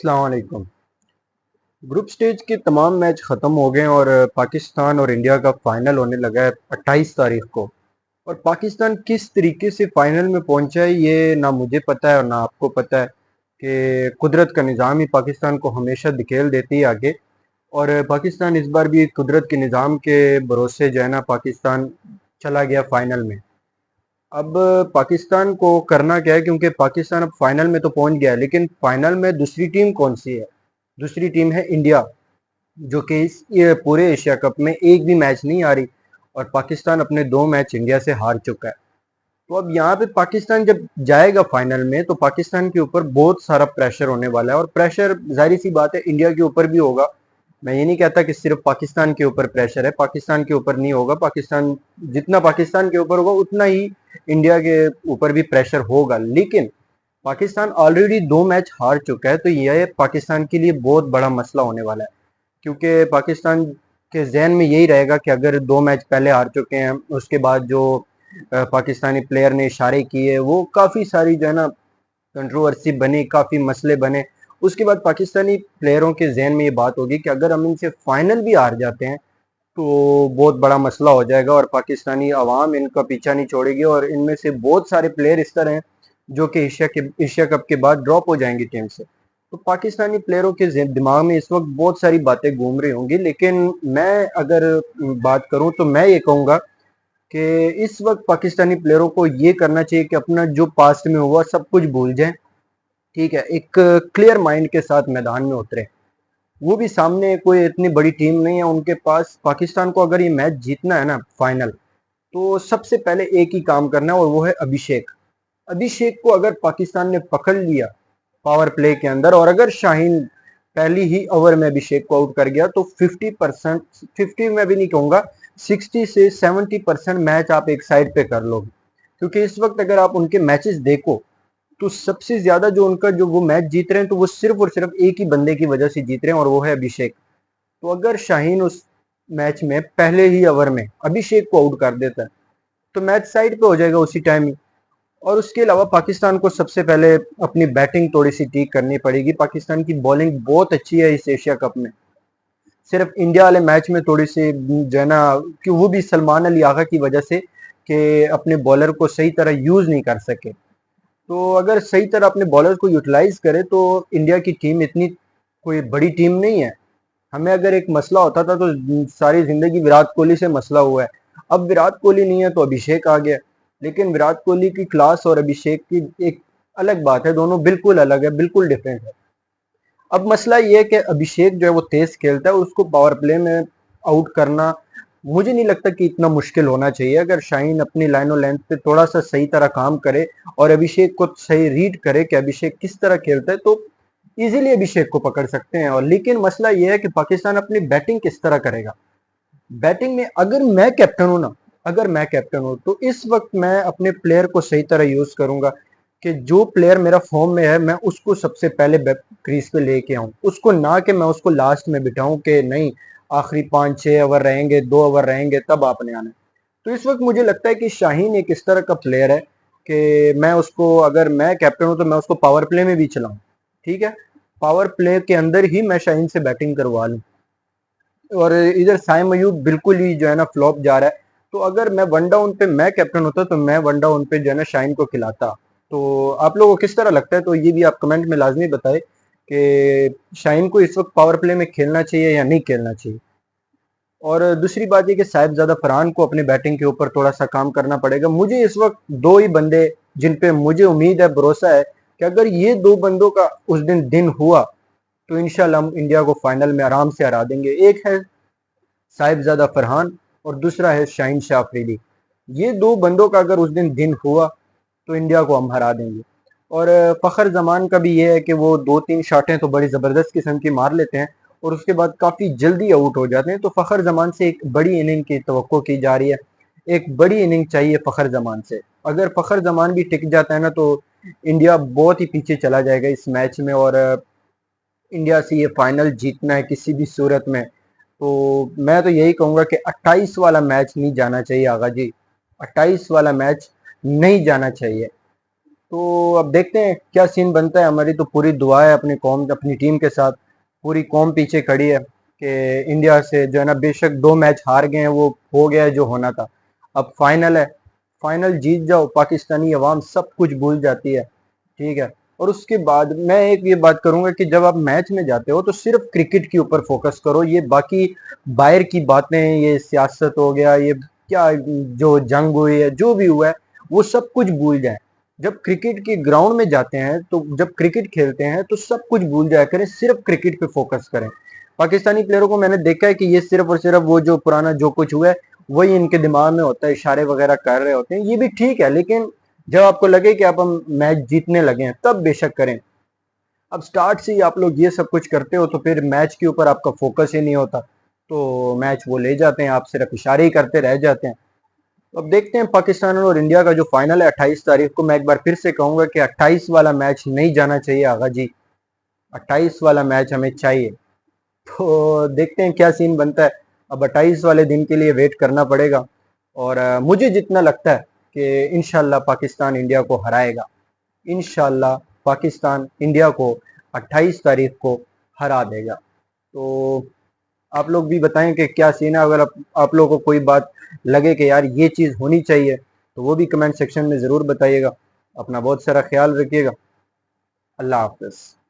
अस्सलाम वालेकुम। Group stage के तमाम मैच ख़त्म हो गए और पाकिस्तान और इंडिया का फाइनल होने लगा है 28 तारीख को। और पाकिस्तान किस तरीके से फाइनल में पहुंचा है ये ना मुझे पता है और ना आपको पता है कि कुदरत का निज़ाम ही पाकिस्तान को हमेशा धकेल देती है आगे। और पाकिस्तान इस बार भी कुदरत के निज़ाम के भरोसे जो है ना पाकिस्तान चला गया फाइनल में। अब पाकिस्तान को करना क्या है, क्योंकि पाकिस्तान अब फाइनल में तो पहुंच गया है, लेकिन फाइनल में दूसरी टीम कौन सी है? दूसरी टीम है इंडिया, जो कि इस ये पूरे एशिया कप में एक भी मैच नहीं हारी और पाकिस्तान अपने 2 मैच इंडिया से हार चुका है। तो अब यहाँ पे पाकिस्तान जब जाएगा फाइनल में तो पाकिस्तान के ऊपर बहुत सारा प्रेशर होने वाला है, और प्रेशर जाहिर सी बात है इंडिया के ऊपर भी होगा। मैं ये नहीं कहता कि सिर्फ पाकिस्तान के ऊपर प्रेशर है, पाकिस्तान के ऊपर नहीं होगा। पाकिस्तान जितना पाकिस्तान के ऊपर होगा उतना ही इंडिया के ऊपर भी प्रेशर होगा, लेकिन पाकिस्तान ऑलरेडी 2 मैच हार चुका है, तो यह पाकिस्तान के लिए बहुत बड़ा मसला होने वाला है। क्योंकि पाकिस्तान के जहन में यही रहेगा कि अगर 2 मैच पहले हार चुके हैं, उसके बाद जो पाकिस्तानी प्लेयर ने इशारे किए वो काफ़ी सारी जो है ना कंट्रोवर्सी बनी, काफ़ी मसले बने। उसके बाद पाकिस्तानी प्लेयरों के जहन में ये बात होगी कि अगर हम इनसे फाइनल भी हार जाते हैं तो बहुत बड़ा मसला हो जाएगा और पाकिस्तानी अवाम इनका पीछा नहीं छोड़ेगी, और इनमें से बहुत सारे प्लेयर इस तरह हैं जो कि एशिया कप के बाद ड्रॉप हो जाएंगे टीम से। तो पाकिस्तानी प्लेयरों के दिमाग में इस वक्त बहुत सारी बातें घूम रही होंगी, लेकिन मैं अगर बात करूं तो मैं ये कहूंगा कि इस वक्त पाकिस्तानी प्लेयरों को ये करना चाहिए कि अपना जो पास्ट में हुआ सब कुछ भूल जाएं। ठीक है, एक क्लियर माइंड के साथ मैदान में उतरे। वो भी सामने कोई इतनी बड़ी टीम नहीं है उनके पास। पाकिस्तान को अगर ये मैच जीतना है ना फाइनल, तो सबसे पहले एक ही काम करना है और वो है अभिषेक। अभिषेक को अगर पाकिस्तान ने पकड़ लिया पावर प्ले के अंदर, और अगर शाहीन पहली ही ओवर में अभिषेक को आउट कर गया, तो 50%, 50 में भी नहीं कहूंगा, 60 से 70% मैच आप एक साइड पे कर लोगे। क्योंकि इस वक्त अगर आप उनके मैचेस देखो तो सबसे ज्यादा जो उनका जो वो मैच जीत रहे हैं, तो वो सिर्फ और सिर्फ एक ही बंदे की वजह से जीत रहे हैं और वो है अभिषेक। तो अगर शाहीन उस मैच में पहले ही ओवर में अभिषेक को आउट कर देता है तो मैच साइड पे हो जाएगा उसी टाइम ही। और उसके अलावा पाकिस्तान को सबसे पहले अपनी बैटिंग थोड़ी सी ठीक करनी पड़ेगी। पाकिस्तान की बॉलिंग बहुत अच्छी है इस एशिया कप में। सिर्फ इंडिया वाले मैच में थोड़ी सी जो है ना, कि वो भी सलमान अली आगा की वजह से कि अपने बॉलर को सही तरह यूज नहीं कर सके। तो अगर सही तरह अपने बॉलर को यूटिलाइज करे तो इंडिया की टीम इतनी कोई बड़ी टीम नहीं है। हमें अगर एक मसला होता था तो सारी जिंदगी विराट कोहली से मसला हुआ है। अब विराट कोहली नहीं है तो अभिषेक आ गया, लेकिन विराट कोहली की क्लास और अभिषेक की एक अलग बात है, दोनों बिल्कुल अलग है, बिल्कुल डिफरेंट है। अब मसला ये है कि अभिषेक जो है वो तेज खेलता है और उसको पावर प्ले में आउट करना मुझे नहीं लगता कि इतना मुश्किल होना चाहिए। अगर शाहीन अपनी लाइन और लेंथ पे थोड़ा सा सही तरह काम करे और अभिषेक को सही रीड करे कि अभिषेक किस तरह खेलता है, तो इजीली अभिषेक को पकड़ सकते हैं। और लेकिन मसला ये है कि पाकिस्तान अपनी बैटिंग किस तरह करेगा। बैटिंग में अगर मैं कैप्टन हूं ना, अगर मैं कैप्टन हूं तो इस वक्त मैं अपने प्लेयर को सही तरह यूज करूंगा कि जो प्लेयर मेरा फॉर्म में है मैं उसको सबसे पहले क्रीज पे लेके आऊं, उसको ना कि मैं उसको लास्ट में बिठाऊं कि नहीं आखिरी 5-6 ओवर रहेंगे, 2 ओवर रहेंगे तब आपने आना है। तो इस वक्त मुझे लगता है कि शाहीन एक इस तरह का प्लेयर है कि मैं उसको, अगर मैं कैप्टन हूं तो मैं उसको पावर प्ले में भी चलाऊं। ठीक है, पावर प्ले के अंदर ही मैं शाहीन से बैटिंग करवा लूं। और इधर साइम अयूब बिल्कुल ही जो है ना फ्लॉप जा रहा है। तो अगर मैं वन डाउन पे मैं कैप्टन होता तो मैं वन डाउन पे जो है ना शाइन को खिलाता। तो आप लोगों को किस तरह लगता है, तो ये भी आप कमेंट में लाजमी बताएं कि शाइन को इस वक्त पावर प्ले में खेलना चाहिए या नहीं खेलना चाहिए। और दूसरी बात ये कि साहिबजादा फरहान को अपनी बैटिंग के ऊपर थोड़ा सा काम करना पड़ेगा। मुझे इस वक्त दो ही बंदे जिन पे मुझे उम्मीद है, भरोसा है कि अगर ये दो बंदों का उस दिन हुआ तो इंशाल्लाह हम इंडिया को फाइनल में आराम से हरा देंगे। एक है साहिबजादा फरहान और दूसरा है शाहीन शाह अफरीदी। ये दो बंदों का अगर उस दिन हुआ तो इंडिया को हम हरा देंगे। और फ़खर जमान का भी ये है कि वो 2-3 शॉटें तो बड़ी ज़बरदस्त किस्म की मार लेते हैं और उसके बाद काफ़ी जल्दी आउट हो जाते हैं। तो फ़खर जमान से एक बड़ी इनिंग की तवक्को की जा रही है, एक बड़ी इनिंग चाहिए फ़खर जमान से। अगर फ़खर जमान भी टिक जाता है ना तो इंडिया बहुत ही पीछे चला जाएगा इस मैच में, और इंडिया से ये फाइनल जीतना है किसी भी सूरत में। तो मैं तो यही कहूंगा कि 28 वाला मैच नहीं जाना चाहिए आगा जी, 28 वाला मैच नहीं जाना चाहिए। तो अब देखते हैं क्या सीन बनता है। हमारी तो पूरी दुआ है अपनी कौम अपनी टीम के साथ, पूरी कौम पीछे खड़ी है कि इंडिया से जो है ना, बेशक 2 मैच हार गए हैं, वो हो गया है जो होना था। अब फाइनल है, फाइनल जीत जाओ, पाकिस्तानी अवाम सब कुछ भूल जाती है, ठीक है। और उसके बाद मैं एक ये बात करूंगा कि जब आप मैच में जाते हो तो सिर्फ क्रिकेट के ऊपर फोकस करो, ये बाकी बाहर की बातें, ये सियासत हो गया, ये क्या जो जंग हुई है, जो भी हुआ है, वो सब कुछ भूल जाए। जब क्रिकेट के ग्राउंड में जाते हैं, तो जब क्रिकेट खेलते हैं तो सब कुछ भूल जाया करें, सिर्फ क्रिकेट पे फोकस करें। पाकिस्तानी प्लेयरों को मैंने देखा है कि ये सिर्फ और सिर्फ वो जो पुराना जो कुछ हुआ है वही इनके दिमाग में होता है, इशारे वगैरह कर रहे होते हैं, ये भी ठीक है, लेकिन जब आपको लगे कि आप हम मैच जीतने लगे हैं तब बेशक करें। अब स्टार्ट से ही आप लोग ये सब कुछ करते हो तो फिर मैच के ऊपर आपका फोकस ही नहीं होता, तो मैच वो ले जाते हैं, आप सिर्फ इशारे ही करते रह जाते हैं। अब देखते हैं पाकिस्तान और इंडिया का जो फाइनल है 28 तारीख को। मैं एक बार फिर से कहूंगा कि 28 वाला मैच नहीं जाना चाहिए आगा जी, 28 वाला मैच हमें चाहिए। तो देखते हैं क्या सीन बनता है। अब 28 वाले दिन के लिए वेट करना पड़ेगा, और मुझे जितना लगता है कि इंशाल्लाह पाकिस्तान इंडिया को हराएगा। इंशाल्लाह पाकिस्तान इंडिया को 28 तारीख को हरा देगा। तो आप लोग भी बताएं कि क्या सीन है। अगर आप लोगों को कोई बात लगे कि यार ये चीज़ होनी चाहिए, तो वो भी कमेंट सेक्शन में ज़रूर बताइएगा। अपना बहुत सारा ख्याल रखिएगा। अल्लाह हाफ़िज़।